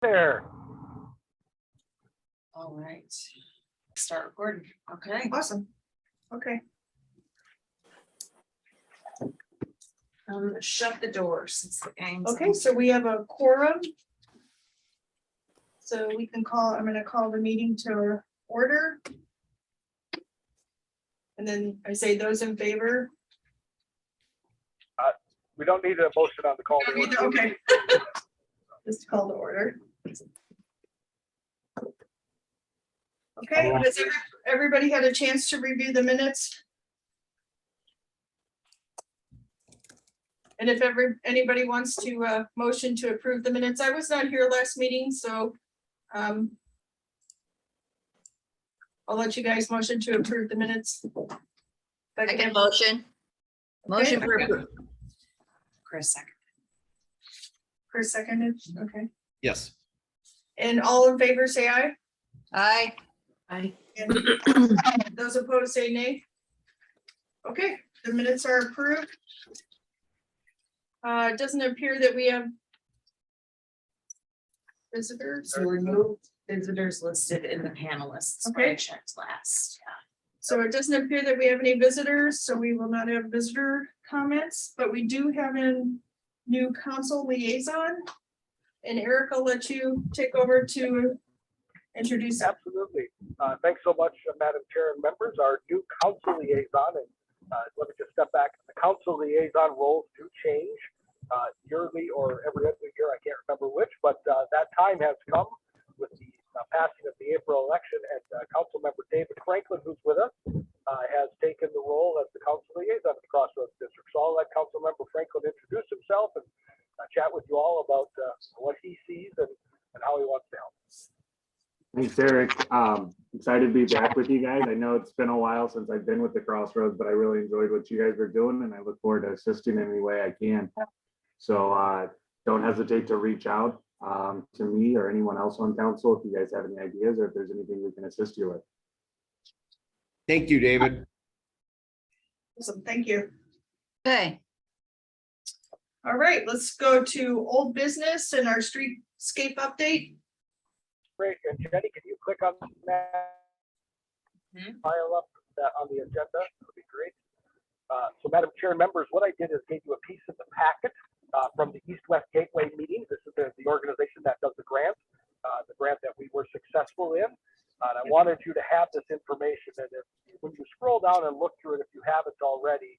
There. All right. Start recording. Okay. Awesome. Okay. I'm gonna shut the door since the game's Okay, so we have a quorum. So we can call, I'm gonna call the meeting to order. And then I say those in favor. We don't need a motion on the call. to order. Okay. Just call to order. Okay, has everybody had a chance to review the minutes? And if anybody wants to motion to approve the minutes, I was not here last meeting, so I'll let you guys motion to approve the minutes. I can motion. Motion for approval. Chris second. Chris seconded, okay. Yes. And all in favor, say aye. Aye. Aye. And those opposed, say nay. Okay, the minutes are approved. It doesn't appear that we have visitors. So remove visitors listed in the panelists. Okay. I checked last. So it doesn't appear that we have any visitors, so we will not have visitor comments, but we do have a new council liaison. And Eric, I'll let you take over to introduce that. Absolutely. Thanks so much, Madam Chair and members. Our new council liaison, and let me just step back. The council liaison roles do change yearly or every other year. I can't remember which, but that time has come with the passing of the April election, and Council Member David Franklin, who's with us, has taken the role as the council liaison of the Crossroads District. So I'll let Council Member Franklin introduce himself and chat with you all about what he sees and how he wants to help. Thanks, Eric. Excited to be back with you guys. I know it's been a while since I've been with the Crossroads, but I really enjoyed what you guys are doing, and I look forward to assisting in any way I can. So don't hesitate to reach out to me or anyone else on council if you guys have any ideas or if there's anything we can assist you with. Thank you, David. Awesome, thank you. Okay. All right, let's go to old business and our streetscape update. Great. And Jenny, can you click on that file up that on the agenda? That would be great. So Madam Chair and members, what I did is gave you a piece of the packet from the East-West Gateway meeting. This is the organization that does the grant that we were successful in. And I wanted you to have this information. And when you scroll down and look through it, if you haven't already,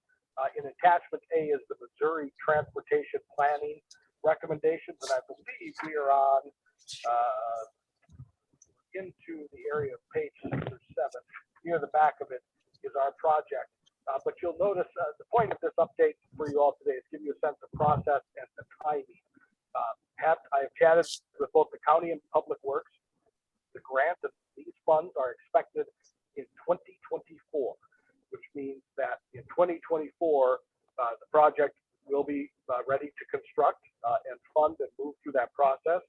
in attachment A is the Missouri Transportation Planning recommendations. And I believe we are on into the area of page 6 or 7. Near the back of it is our project. But you'll notice the point of this update for you all today is give you a sense of process and the timing. I have chatted with both the county and public works. The grant of these funds are expected in 2024, which means that in 2024, the project will be ready to construct and fund and move through that process.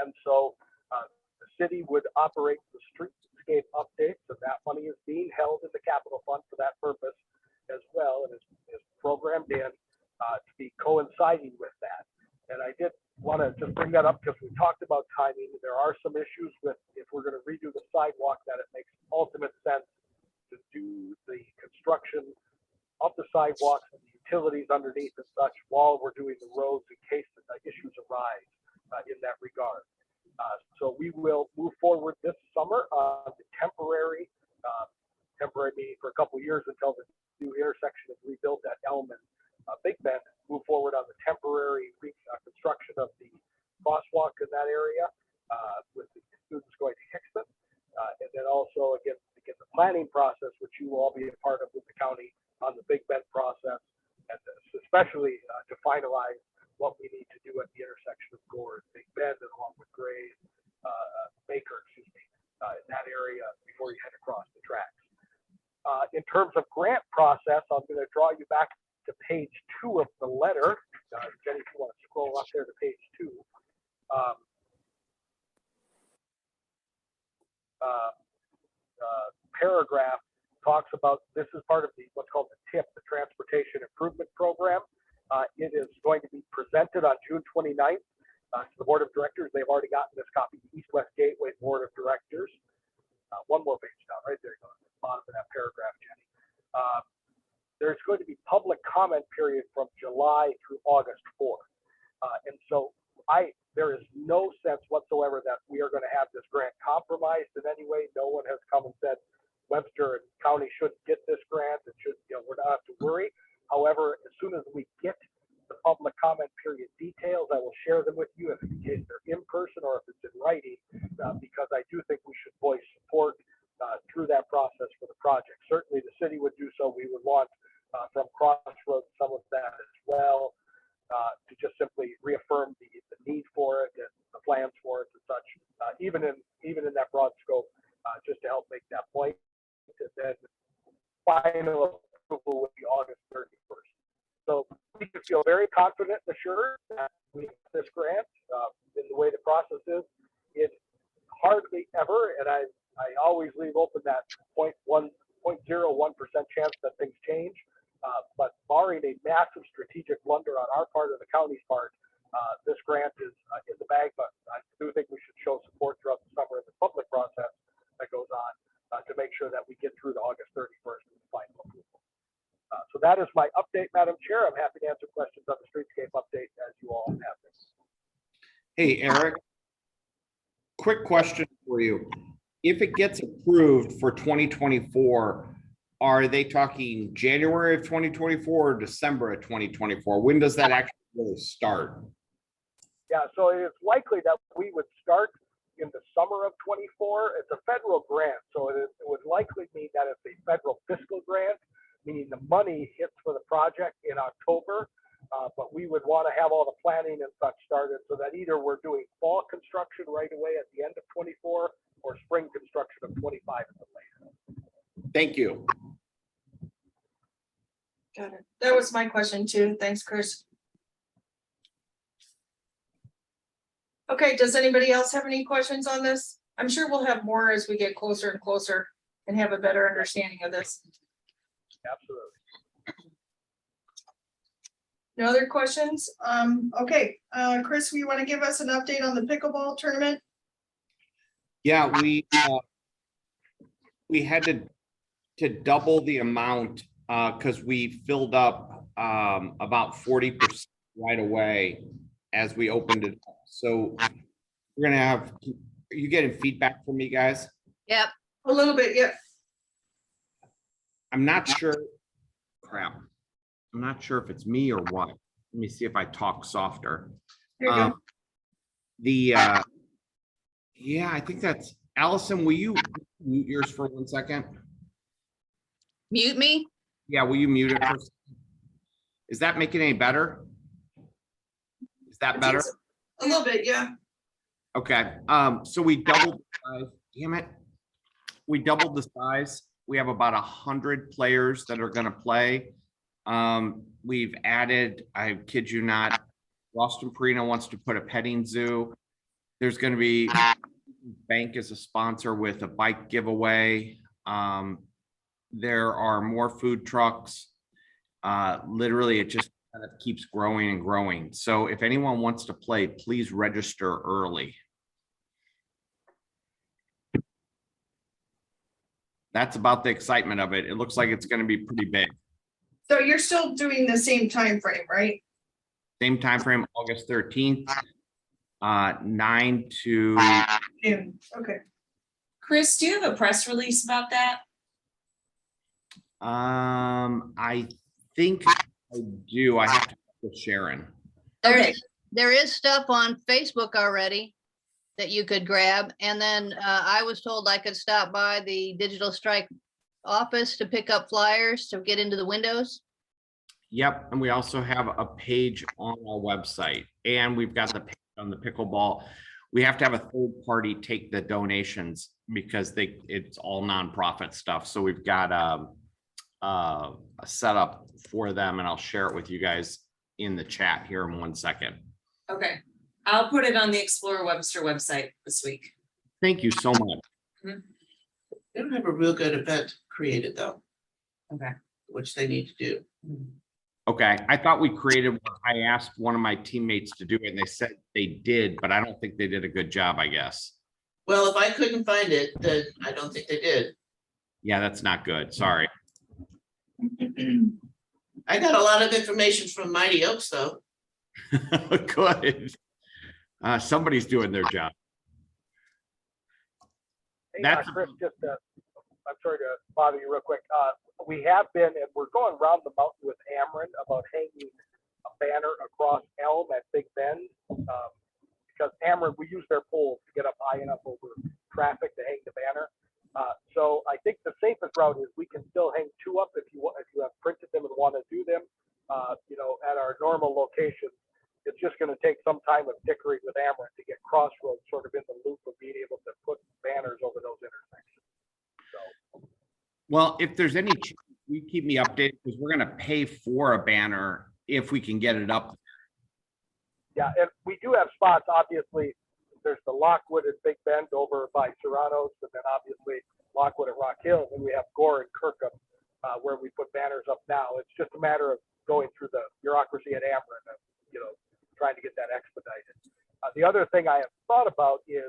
And so the city would operate the streetscape updates, and that money is being held in the capital fund for that purpose as well, and is programmed in to be coinciding with that. And I did want to just bring that up because we talked about timing. There are some issues with if we're going to redo the sidewalk, that it makes ultimate sense to do the construction of the sidewalks and the utilities underneath and such while we're doing the roads in case issues arise in that regard. So we will move forward this summer on the temporary meeting for a couple of years until the new intersection is rebuilt at Elm and Big Bend. Move forward on the temporary construction of the crosswalk in that area with the students going to Hickson. And then also again, begin the planning process, which you will all be a part of with the county on the Big Bend process, and especially to finalize what we need to do at the intersection of Gore and Big Bend and along with Gray, Baker, in that area before you head across the tracks. In terms of grant process, I'm going to draw you back to page 2 of the letter. Jenny, if you want to scroll up there to page 2. Paragraph talks about this is part of the what's called the TIP, the Transportation Improvement Program. It is going to be presented on June 29th To the Board of Directors, they've already gotten this copy, the East West Gateway Board of Directors. One more page down, right there you go, at the bottom of that paragraph, Jenny. There's going to be public comment period from July through August 4. And so there is no sense whatsoever that we are going to have this grant compromised in any way. No one has come and said Webster and County shouldn't get this grant. It should, we're not have to worry. However, as soon as we get the public comment period details, I will share them with you if in case they're in person or if it's in writing, because I do think we should voice support through that process for the project. Certainly the city would do so. We would want from Crossroads some of that as well, to just simply reaffirm the need for it and the plans for it and such, even in that broad scope, just to help make that point. And then final approval would be August 31st. So we can feel very confident and assured that we have this grant in the way the process is. It hardly ever, and I always leave open that 0.01% chance that things change. But barring a massive strategic blunder on our part or the county's part, this grant is in the bag. But I do think we should show support throughout the summer in the public process that goes on to make sure that we get through to August 31st with the final approval. So that is my update, Madam Chair. I'm happy to answer questions on the streetscape update as you all have this. Hey, Eric, quick question for you. If it gets approved for 2024, are they talking January of 2024 or December of 2024? When does that actually really start? Yeah, so it's likely that we would start in the summer of 24. It's a federal grant, so it would likely mean that it's a federal fiscal grant, meaning the money hits for the project in October, but we would want to have all the planning and such started so that either we're doing fall construction right away at the end of 24 or spring construction of 25 at the latest. Thank you. Got it. That was my question too. Thanks, Chris. Okay, does anybody else have any questions on this? I'm sure we'll have more as we get closer and closer and have a better understanding of this. Absolutely. No other questions? Okay, Chris, you want to give us an update on the pickleball tournament? Yeah, we had to double the amount because we filled up about 40% right away as we opened it up. So we're gonna have, are you getting feedback from me guys? Yep. A little bit, yeah. I'm not sure, crap. I'm not sure if it's me or what. Let me see if I talk softer. Here you go. Yeah, I think that's, Allison, will you mute yours for 1 second? Mute me? Yeah, will you mute it for a second? Is that making any better? Is that better? A little bit, yeah. Okay, so we doubled the size. Damn it. We doubled the size. We have about 100 players that are gonna play. We've added, I kid you not, Boston Perino wants to put a petting zoo. There's gonna be, bank is a sponsor with a bike giveaway. There are more food trucks. Literally, it just kind of keeps growing and growing. So if anyone wants to play, please register early. That's about the excitement of it. It looks like it's going to be pretty big. So you're still doing the same time frame, right? Same time frame, August 13th, 9 to June, okay. Chris, do you have a press release about that? I think I do. I have to talk with Sharon. Okay. There is stuff on Facebook already that you could grab. And then I was told I could stop by the Digital Strike office to pick up flyers to get into the windows. Yep, and we also have a page on our website, and we've got the page on the pickleball. We have to have a third party take the donations because it's all nonprofit stuff. So we've got a setup for them, and I'll share it with you guys in the chat here in 1 second. Okay, I'll put it on the Explorer Webster website this week. Thank you so much. They don't have a real good event created though, Okay. which they need to do. Okay, I thought we created one. I asked one of my teammates to do it and they said they did, but I don't think they did a good job, I guess. Well, if I couldn't find it, then I don't think they did. Yeah, that's not good. Sorry. I got a lot of information from Mighty Oaks, though. Good. Somebody's doing their job. Hey, That's- Chris, just, I'm sorry to bother you real quick. We have been, and we're going around the mountain with Ameren about hanging a banner across Elm at Big Bend. Because Ameren, we use their poles to get up high enough over traffic to hang the banner. So I think the safest route is we can still hang two up if you want, if you have printed them and want to do them, at our normal locations. It's just going to take some time of dickering with Ameren to get Crossroads sort of in the loop of being able to put banners over those intersections. So, Well, if there's any, you keep me updated because we're gonna pay for a banner if we can get it up. yeah, and we do have spots, obviously. There's the Lockwood at Big Bend over by Serrano's, and then obviously Lockwood at Rock Hill, and we have Gore and Kirkham where we put banners up now. It's just a matter of going through the bureaucracy at Ameren and, trying to get that expedited. The other thing I have thought about is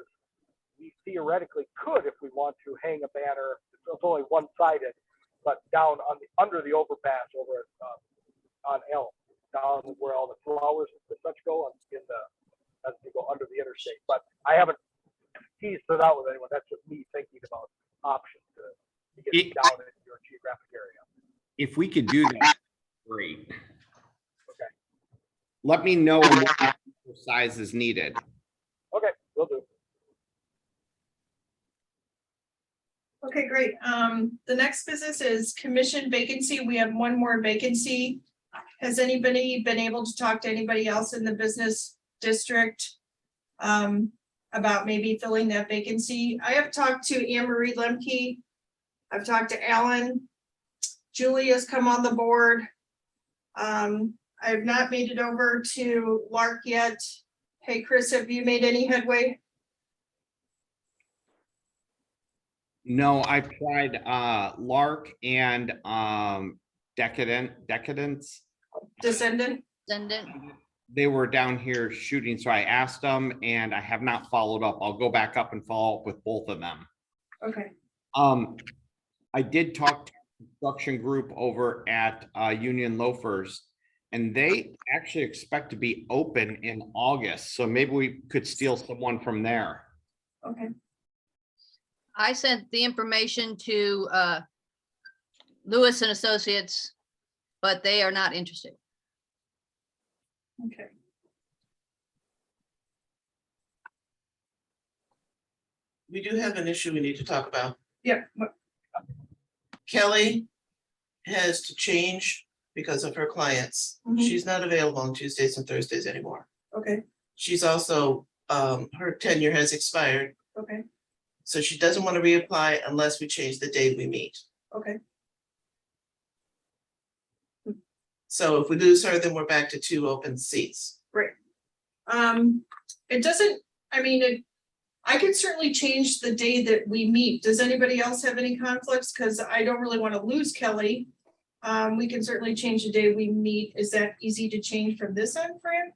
we theoretically could, if we want to, hang a banner. It's only one-sided, but down on under the overpass over on Elm, down where all the flowers and such go as you go under the interstate. But I haven't teased it out with anyone. That's just me thinking about options to get down in your geographic area. If we could do that, great. Okay. Let me know what size is needed. Okay, will do. Okay, great. The next business is commission vacancy. We have one more vacancy. Has anybody been able to talk to anybody else in the business district about maybe filling that vacancy? I have talked to Anne Marie Lemke. I've talked to Alan. Julie has come on the board. I have not made it over to Lark yet. Hey, Chris, have you made any headway? No, I tried Lark and Decadence. Descendant? Descendant. They were down here shooting, so I asked them and I have not followed up. I'll go back up and follow up with both of them. Okay, I did talk to the construction group over at Union Loafers, and they actually expect to be open in August. So maybe we could steal someone from there. okay. I sent the information to Lewis and Associates, but they are not interested. Okay. We do have an issue we need to talk about. Yeah, Kelly has to change because of her clients. Mhm. She's not available on Tuesdays and Thursdays anymore. okay, She's also, her tenure has expired, okay, so she doesn't want to reapply unless we change the day we meet. okay. So if we lose her, then we're back to 2 open seats. It doesn't, I mean, I could certainly change the day that we meet. Does anybody else have any conflicts? Because I don't really want to lose Kelly. We can certainly change the day we meet. Is that easy to change from this end, Fran?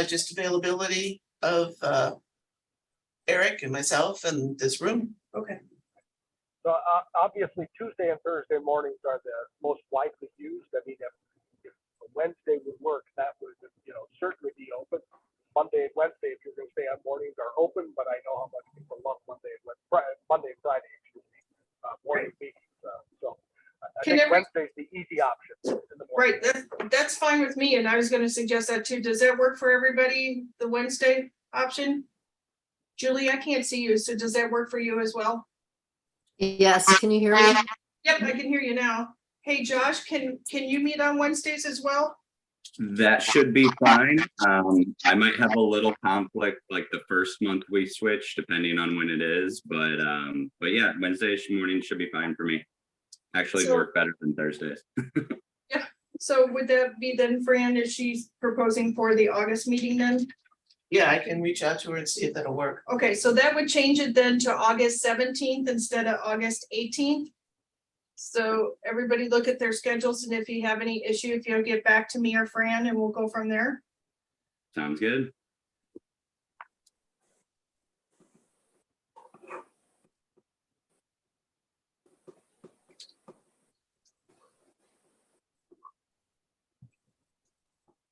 Just availability of Eric and myself and this room. Okay, So obviously Tuesday and Thursday mornings are the most widely used. I mean, if Wednesday would work, that would, certainly be open. Monday and Wednesday, if you're going to stay on mornings, are open, but I know how much people love Monday and Friday, morning meetings. So I Can think every- Wednesday's the easy option in the morning. right, that's fine with me, and I was gonna suggest that too. Does that work for everybody, the Wednesday option? Julie, I can't see you, so does that work for you as well? Yes, can you hear me? Yep, I can hear you now. Hey, Josh, can you meet on Wednesdays as well? That should be fine. I might have a little conflict like the first month we switch, depending on when it is, but yeah, Wednesday morning should be fine for me. Actually So- work better than Thursdays. So would that be then, Fran, is she proposing for the August meeting then? Yeah, I can reach out to her and see if that'll work. Okay, so that would change it then to August 17th instead of August 18th? So everybody look at their schedules, and if you have any issue, if you'll get back to me or Fran, and we'll go from there. Sounds good.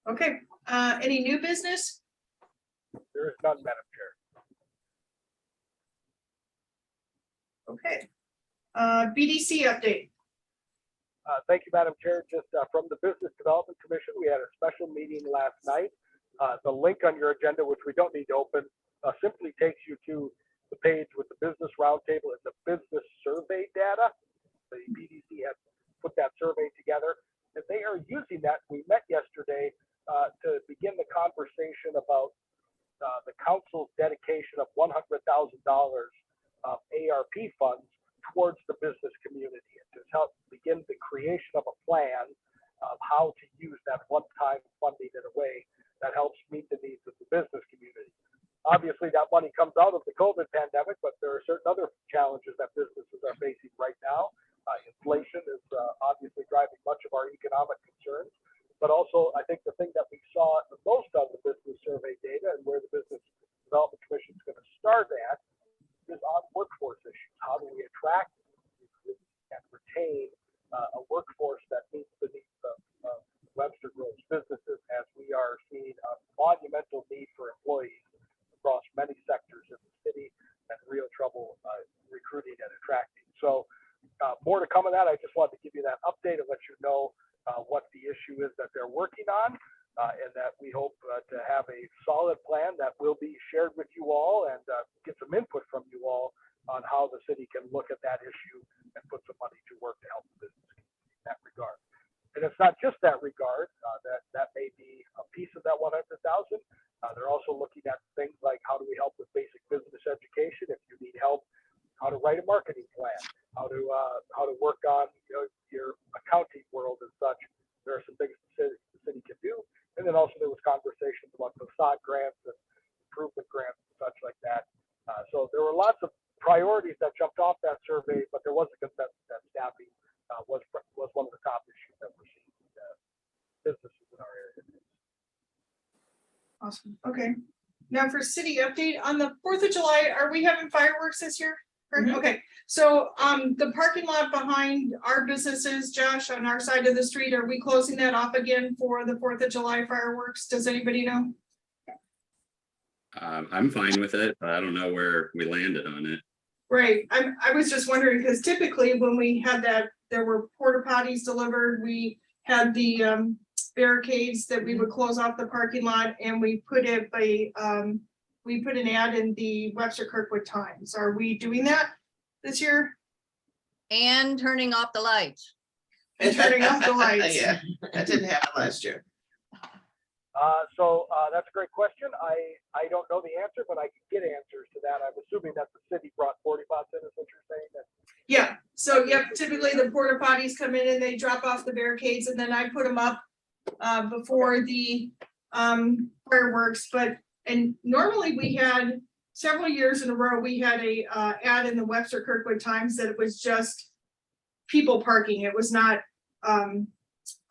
Okay, any new business? There is none, Madam Chair. Okay. BDC update. Thank you, Madam Chair. Just from the Business Development Commission, we had a special meeting last night. The link on your agenda, which we don't need to open, simply takes you to the page with the business roundtable and the business survey data. The BDC has put that survey together, and they are using that. We met yesterday to begin the conversation about the council's dedication of $100,000 of ARP funds towards the business community, and to help begin the creation of a plan of how to use that one-time funding in a way that helps meet the needs of the business community. Obviously, that money comes out of the COVID pandemic, but there are certain other challenges that businesses are facing right now. Inflation is obviously driving much of our economic concerns, but also I think the thing that we saw the most on the business survey data, and where the Business Development Commission is going to start at, is on workforce issues. How do we attract, recruit, and retain a workforce that meets the needs of Webster Groves businesses, as we are seeing a monumental need for employees across many sectors in the city, and real trouble recruiting and attracting. So more to come on that. I just wanted to give you that update and let you know what the issue is that they're working on, and that we hope to have a solid plan that will be shared with you all, and get some input from you all on how the city can look at that issue and put some money to work to help the business community in that regard. And it's not just that regard, that may be a piece of that 100,000. They're also looking at things like, how do we help with basic business education? If you need help, how to write a marketing plan, how to work on your accounting world and such. There are some things the city can do. And then also there was conversations about facade grants and improvement grants and such like that. So there were lots of priorities that jumped off that survey, but there was a consensus that staffing was one of the top issues that we're seeing businesses in our area. Awesome. Okay. Now for city update, on the 4th of July, are we having fireworks this year? Mhm. Okay, so the parking lot behind our businesses, Josh, on our side of the street, are we closing that off again for the 4th of July fireworks? Does anybody know? I'm fine with it, but I don't know where we landed on it. Right, I was just wondering, because typically when we had that, there were porta potties delivered, we had the barricades that we would close off the parking lot, and we put an ad in the Webster Kirkwood Times. Are we doing that this year? And turning off the lights. And turning off the lights. Yeah, that didn't happen last year. So that's a great question. I don't know the answer, but I can get answers to that. I'm assuming that the city brought 40 pots in, is what you're saying? Yeah, so yep, typically the porta potties come in and they drop off the barricades, and then I put them up before the fireworks. And normally we had, several years in a row, we had a ad in the Webster Kirkwood Times that it was just people parking. It was not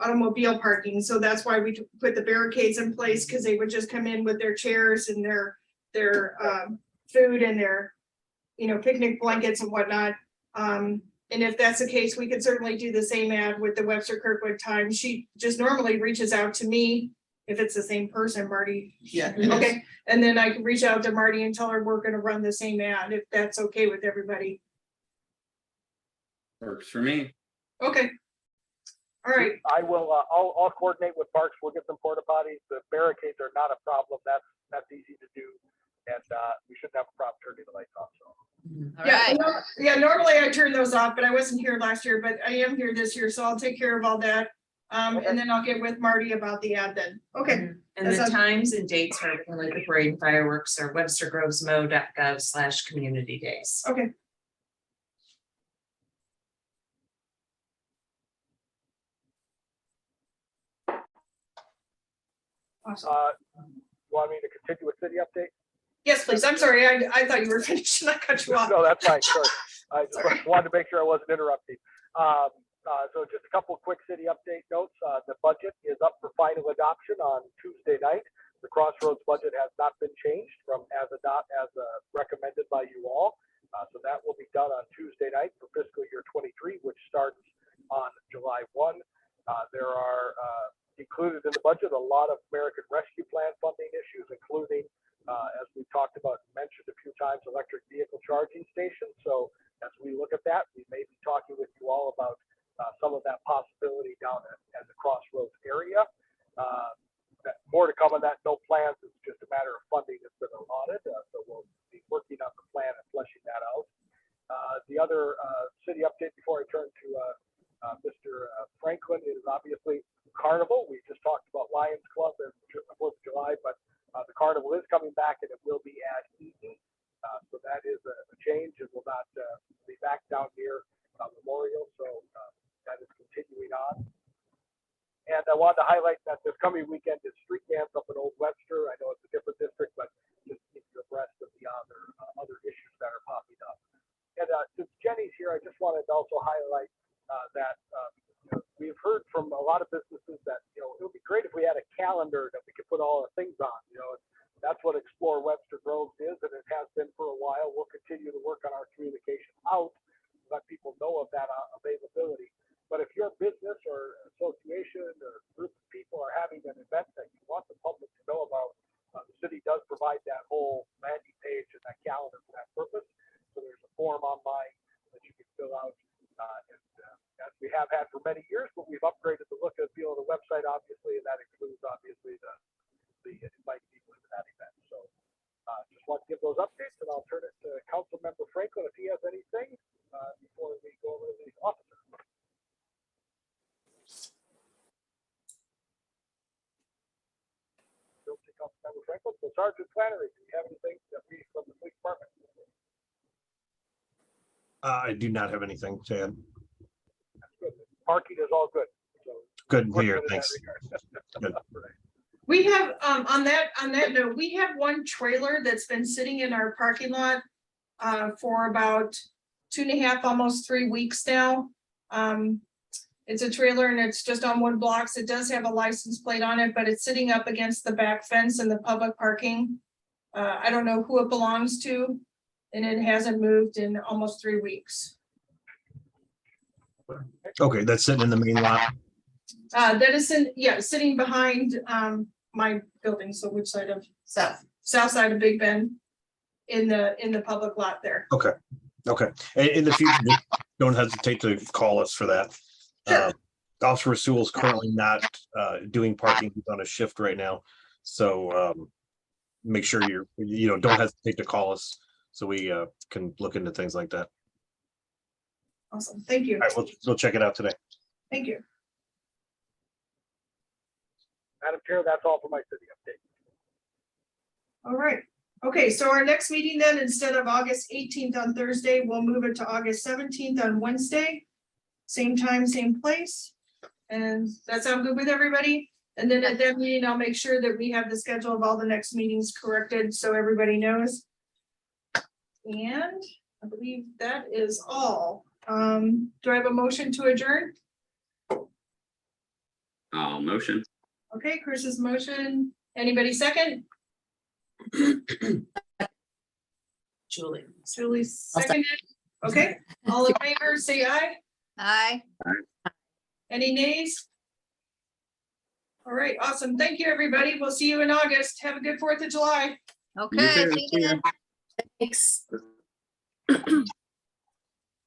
automobile parking. So that's why we put the barricades in place, because they would just come in with their chairs and their food and their, picnic blankets and whatnot. And if that's the case, we could certainly do the same ad with the Webster Kirkwood Times. She just normally reaches out to me. If it's the same person, Marty. Yeah. it is. Okay, and then I can reach out to Marty and tell her we're gonna run the same ad, if that's okay with everybody. Works for me. Okay. All right, I will. I'll coordinate with Parks. We'll get some porta potties. The barricades are not a problem. That's easy to do, and we shouldn't have a problem turning the lights off. So. All yeah, right. yeah, normally I turn those off, but I wasn't here last year, but I am here this year, so I'll take care of all that. And then I'll get with Marty about the ad then. Okay, And As the a- times and dates for like the parade and fireworks are webstergrovesmo.gov/community days. okay. Awesome. Want me to continue with city update? Yes, please. I'm sorry. I thought you were finished and I cut you off. No, that's fine. Sure. I just wanted to make sure I wasn't interrupting. So just a couple of quick city update notes. The budget is up for final adoption on Tuesday night. The Crossroads budget has not been changed from as recommended by you all. So that will be done on Tuesday night for fiscal year 23, which starts on July 1. There are included in the budget a lot of American Rescue Plan funding issues, including, as we talked about, mentioned a few times, electric vehicle charging stations. So as we look at that, we may be talking with you all about some of that possibility down at the Crossroads area. More to come on that, no plans. It's just a matter of funding that's been allotted. So we'll be working on the plan and fleshing that out. The other city update before I turn to Mr. Franklin is obviously Carnival. We just talked about Lions Club and the 4th of July, but the Carnival is coming back and it will be at Eaton. So that is a change. It will not be back down near Memorial. So that is continuing on. And I wanted to highlight that this coming weekend is Street Dance up in Old Webster. I know it's a different district, but just keep you abreast of the other issues that are popping up. And since Jenny's here, I just wanted to also highlight that we've heard from a lot of businesses that it would be great if we had a calendar that we could put all the things on. That's what Explore Webster Groves is, and it has been for a while. We'll continue to work on our communication out, let people know of that availability. But if your business or association or group of people are having an event that you want the public to know about, the city does provide that whole landing page and that calendar for that purpose. So there's a form online that you can fill out. As we have had for many years, but we've upgraded the look and feel of the website, obviously, and that includes obviously the invite people to that event. So just want to give those updates, and I'll turn it to Council Member Franklin if he has anything before we go over to the officer. Councilmember Franklin. So Sergeant Flannery, do you have anything that we from the police department? I do not have anything to add. That's good. Parking is all good. So Good here, thanks. Good. We have, on that note, we have one trailer that's been sitting in our parking lot for about 2.5, almost 3 weeks now. It's a trailer and it's just on wood blocks. It does have a license plate on it, but it's sitting up against the back fence in the public parking. I don't know who it belongs to, and it hasn't moved in almost 3 weeks. Okay, that's sitting in the main lot. That is sitting behind my building. So which side of south side of Big Bend, in the public lot there. Okay. In the future, just don't hesitate to call us for that. Sure. Officer Rasul is currently not doing parking. He's on a shift right now. So make sure don't hesitate to call us so we can look into things like that. Awesome. Thank you. All right, we'll check it out today. Thank you. Madam Chair, that's all for my city update. All right. Okay, so our next meeting then, instead of August 18th on Thursday, we'll move it to August 17th on Wednesday. Same time, same place. And that sound good with everybody? And then at that meeting, I'll make sure that we have the schedule of all the next meetings corrected so everybody knows. And I believe that is all. Do I have a motion to adjourn? I'll motion. Okay, Chris's motion. Anybody second? Julie. Julie seconded. Okay, all in favor, say aye. Aye. Any nays? All right, awesome. Thank you, everybody. We'll see you in August. Have a good 4th of July. Okay. too. See you See ya. then. Thanks.